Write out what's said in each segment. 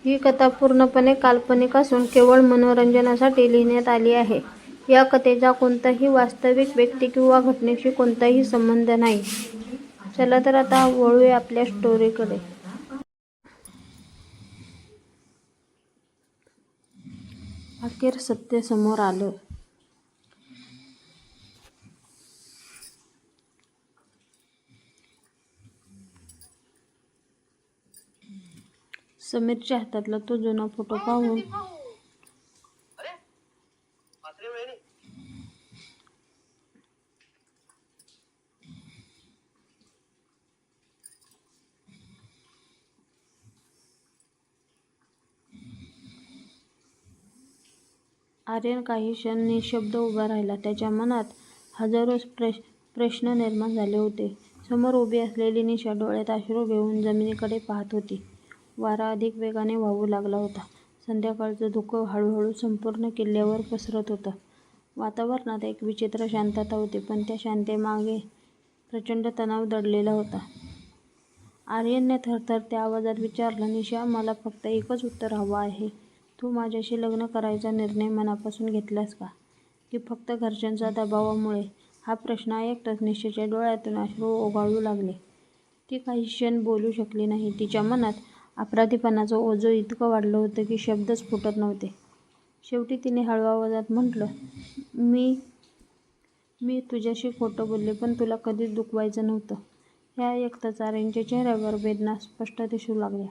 ही कथा पूर्णपणे काल्पनिक असून केवळ मनोरंजनासाठी लिहिण्यात आली आहे. या कथेचा कोणताही वास्तविक व्यक्ती किंवा घटनेशी कोणताही संबंध नाही. चला तर आता वळूया आपल्या स्टोरीकडे. अखेर सत्य समोर आलं. समीरच्या हातातला तो जुना फोटो पाहून आर्यन काही क्षण निशब्द उभा राहिला. त्याच्या मनात हजारो प्रश्न निर्माण झाले होते. समोर उभी असलेली निशा डोळ्यात अश्रू घेऊन जमिनीकडे पाहत होती. वारा अधिक वेगाने वाहू लागला होता. संध्याकाळचं धुकं हळूहळू संपूर्ण किल्ल्यावर पसरत होतं. वातावरणात एक विचित्र शांतता होती, पण त्या शांततेमागे प्रचंड तणाव दडलेला होता. आर्यनने थरथरत्या आवाजात विचारलं, निशा, मला फक्त एकच उत्तर हवं आहे. तू माझ्याशी लग्न करायचा निर्णय मनापासून घेतलास का? की फक्त घरच्यांच्या दबावामुळे? हा प्रश्न ऐकताच निशाच्या डोळ्यातून अश्रू ओघळू लागले. ती काही क्षण बोलू शकली नाही. तिच्या मनात अपराधीपणाचं ओझं इतकं वाढलं होतं की शब्दच फुटत नव्हते. शेवटी तिने हळू आवाजात म्हटलं, मी तुझ्याशी खोटं बोलले, पण तुला कधीच दुखवायचं नव्हतं. हे ऐकताच आर्यनच्या चेहऱ्यावर वेदना स्पष्ट दिसू लागल्या.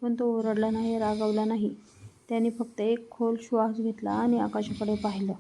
पण तो ओरडला नाही, रागावला नाही. त्याने फक्त एक खोल श्वास घेतला आणि आकाशाकडे पाहिलं.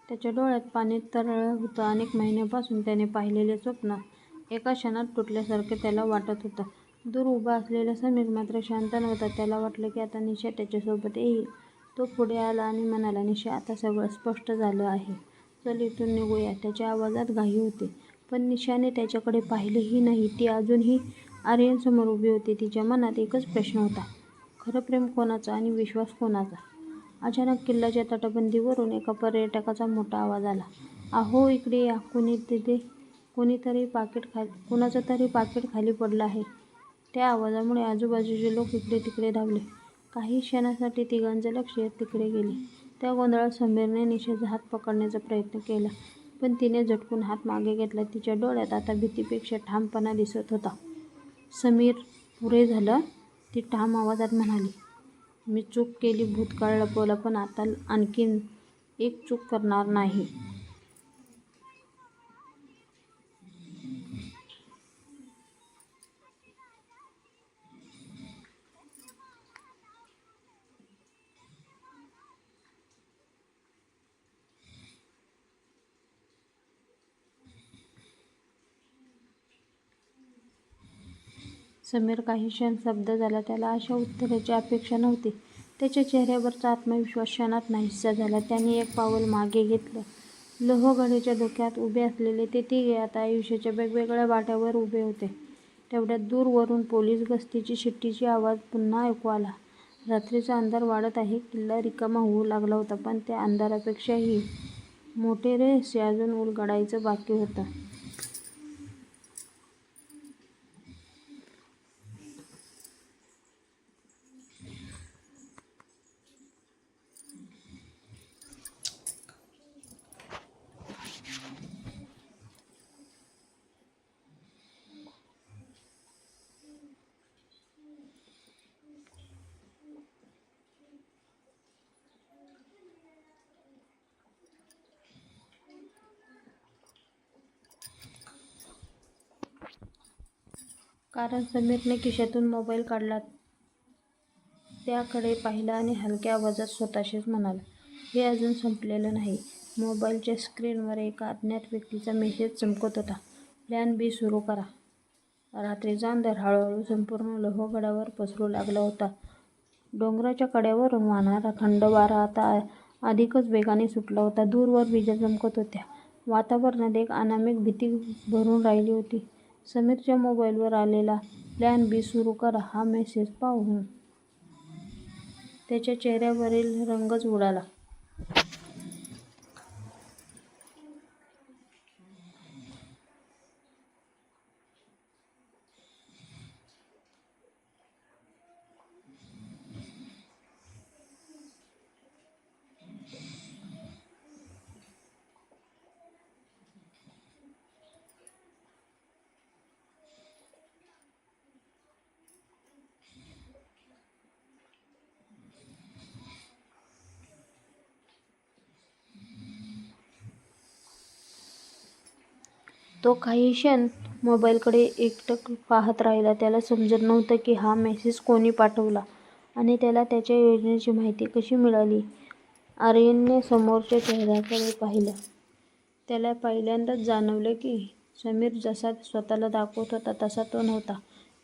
त्याच्या डोळ्यात पाणी तरळलं होतं. अनेक महिन्यांपासून त्याने पाहिलेले स्वप्न एका क्षणात तुटल्यासारखे त्याला वाटत होतं. दूर उभा असलेला समीर मात्र शांत नव्हता. त्याला वाटलं की आता निशा त्याच्यासोबत येईल. तो पुढे आला आणि म्हणाला, निशा, आता सगळं स्पष्ट झालं आहे. चल, इथून निघूया. त्याच्या आवाजात घाई होती. पण निशाने त्याच्याकडे पाहिलेही नाही. ती अजूनही आर्यनसमोर उभी होती. तिच्या मनात एकच प्रश्न होता, खरं प्रेम कोणाचं आणि विश्वास कोणाचा? अचानक किल्ल्याच्या तटबंदीवरून एका पर्यटकाचा मोठा आवाज आला. अहो, इकडे या. कुणाचं तरी पाकीट खाली पडलं आहे. त्या आवाजामुळे आजूबाजूचे लोक इकडे तिकडे धावले. काही क्षणासाठी तिघांचं लक्ष तिकडे गेले. त्या गोंधळात समीरने निशाचा हात पकडण्याचा प्रयत्न केला, पण तिने झटकून हात मागे घेतला. तिच्या डोळ्यात आता भीतीपेक्षा ठामपणा दिसत होता. समीर, पुरे झालं, ती ठाम आवाजात म्हणाली. मी चूक केली, भूतकाळ लपवला, पण आता आणखी एक चूक करणार नाही. समीर काही क्षण स्तब्ध झाला. त्याला अशा उत्तराची अपेक्षा नव्हती. त्याच्या चेहऱ्यावरचा आत्मविश्वास क्षणात नाहीसा झाला. त्याने एक पाऊल मागे घेतलं. लोहगडाच्या धोक्यात उभे असलेले ते तिघे आता आयुष्याच्या वेगवेगळ्या वाट्यावर उभे होते. तेवढ्यात दूरवरून पोलीस गस्तीची शिट्टीचा आवाज पुन्हा ऐकू आला. रात्रीचा अंधार वाढत आहे. किल्ला रिकामा होऊ लागला होता, पण त्या अंधारापेक्षाही मोठे रहस्य अजून उलगडायचं बाकी होतं. कारण समीरने खिशातून मोबाईल काढला. त्याकडे पाहिलं आणि हलक्या आवाजात स्वतःशीच म्हणाला, हे अजून संपलेलं नाही. मोबाईलच्या स्क्रीनवर एका अज्ञात व्यक्तीचा मेसेज चमकत होता. प्लॅन बी सुरू करा. रात्रीचा अंधार हळूहळू संपूर्ण लोहगडावर पसरू लागला होता. डोंगराच्या कड्यावरून वाहणारा थंड वारा आता अधिकच वेगाने सुटला होता. दूरवर विजा चमकत होत्या. वातावरणात एक अनामिक भीती भरून राहिली होती. समीरच्या मोबाईलवर आलेला प्लॅन बी सुरू करा हा मेसेज पाहून त्याच्या चेहऱ्यावरील रंगच उडाला. तो काही क्षण मोबाईलकडे एकटक पाहत राहिला. त्याला समजत नव्हतं की हा मेसेज कोणी पाठवला आणि त्याला त्याच्या योजनेची माहिती कशी मिळाली. आर्यनने समोरच्या चेहऱ्याकडे पाहिलं. त्याला पहिल्यांदाच जाणवलं की समीर जसा स्वतःला दाखवत होता तसा तो नव्हता.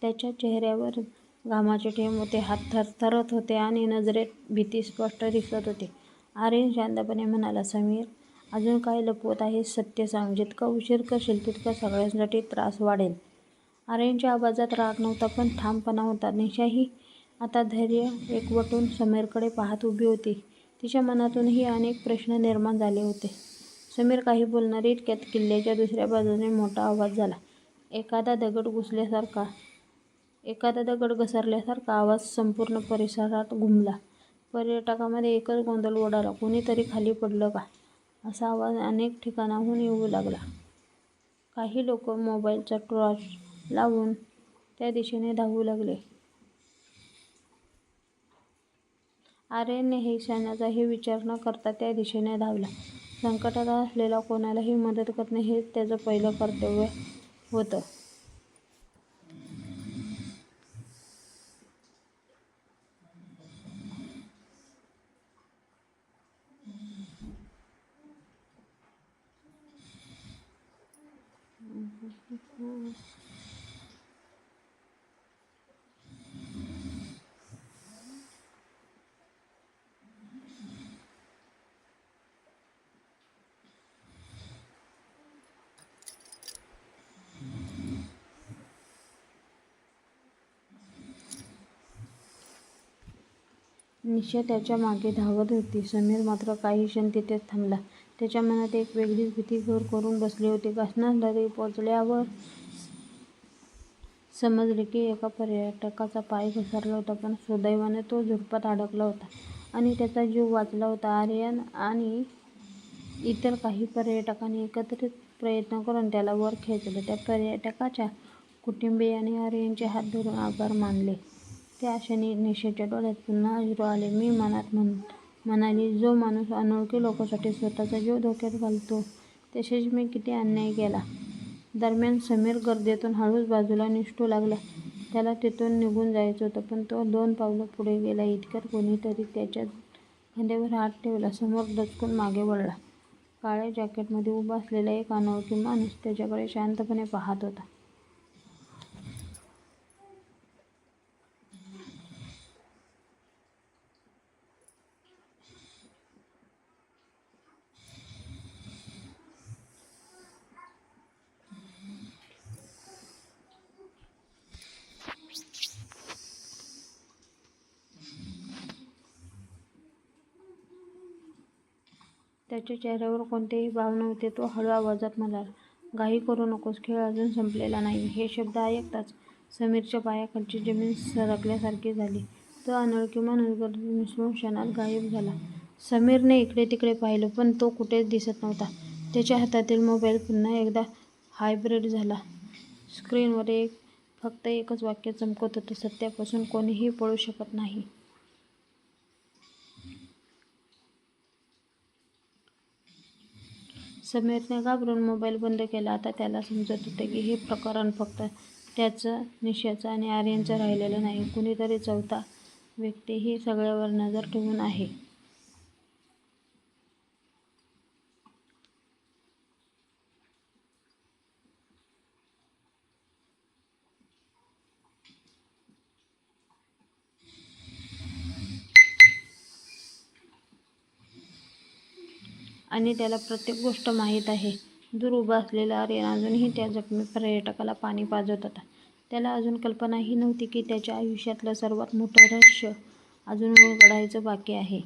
त्याच्या चेहऱ्यावर घामाचे थेंब होते, हात थरथरत होते आणि नजरेत भीती स्पष्ट दिसत होती. आर्यन शांतपणे म्हणाला, समीर, अजून काय लपवत आहेस? सत्य सांग. जितका उशीर करशील तितका सगळ्यांसाठी त्रास वाढेल. आर्यनच्या आवाजात राग नव्हता, पण ठामपणा होता. निशाही आता धैर्य एकवटून समीरकडे पाहत उभी होती. तिच्या मनातूनही अनेक प्रश्न निर्माण झाले होते. समीर काही बोलणार इतक्यात किल्ल्याच्या दुसऱ्या बाजूने मोठा आवाज झाला. एखादा दगड घसरल्यासारखा आवाज संपूर्ण परिसरात घुमला. पर्यटकांमध्ये एकच गोंधळ उडाला. कोणीतरी खाली पडलं का? असा आवाज अनेक ठिकाणाहून येऊ लागला. काही लोक मोबाईलचा टॉर्च लावून त्या दिशेने धावू लागले. आर्यननेही क्षणाचाही विचार न करता त्या दिशेने धावला. संकटात असलेल्या कोणालाही मदत करणे हेच त्याचं पहिलं कर्तव्य होतं. निशा त्याच्या मागे धावत होती. समीर मात्र काही क्षण तिथेच थांबला. त्याच्या मनात एक वेगळीच भीती घर करून बसली होती. घटनास्थळी पोहोचल्यावर समजले की एका पर्यटकाचा पाय घसरला होता, पण सुदैवाने तो झुडपात अडकला होता आणि त्याचा जीव वाचला होता. आर्यन आणि इतर काही पर्यटकांनी एकत्रित प्रयत्न करून त्याला वर खेचलं. त्या पर्यटकाच्या कुटुंबीयांनी आर्यनचे हात धरून आभार मानले. त्या क्षणी निशाच्या डोळ्यात पुन्हा अश्रू आले. मी मनात म्हणाली, जो माणूस अनोळखी लोकांसाठी स्वतःचा जीव धोक्यात घालतो त्याच्याशी मी किती अन्याय केला. दरम्यान समीर गर्दीतून हळूच बाजूला निसटू लागला. त्याला तिथून निघून जायचं होतं, पण तो 2 पावलं पुढे गेला. इतक्यात कोणीतरी त्याच्या खांद्यावर हात ठेवला. समोर दचकून मागे वळला. काळ्या जॅकेटमध्ये उभा असलेला एक अनोळखी माणूस त्याच्याकडे शांतपणे पाहत होता. त्याच्या चेहऱ्यावर कोणतेही भाव नव्हते. तो हळू आवाजात म्हणाला, घाई करू नकोस, खेळ अजून संपलेला नाही. हे शब्द ऐकताच समीरच्या पायाखालची जमीन सरकल्यासारखी झाली. तो अनोळखी माणूस गर्दीत मिसळून क्षणात गायब झाला. समीरने इकडे तिकडे पाहिलं, पण तो कुठेच दिसत नव्हता. त्याच्या हातातील मोबाईल पुन्हा एकदा व्हायब्रेट झाला. स्क्रीनवर फक्त एकच वाक्य चमकत होतं, सत्यापासून कोणीही पळू शकत नाही. समीरने घाबरून मोबाईल बंद केला. आता त्याला समजत होतं की हे प्रकरण फक्त त्याचं, निशाचं आणि आर्यनचं राहिलेलं नाही. कुणीतरी चौथा व्यक्तीही सगळ्यावर नजर ठेवून आहे. आणि त्याला प्रत्येक गोष्ट माहीत आहे. दूर उभा असलेला आर्यन अजूनही त्या जखमी पर्यटकाला पाणी पाजत होता. त्याला अजून कल्पनाही नव्हती की त्याच्या आयुष्यातलं सर्वात मोठं रहस्य अजून उलगडायचं बाकी आहे.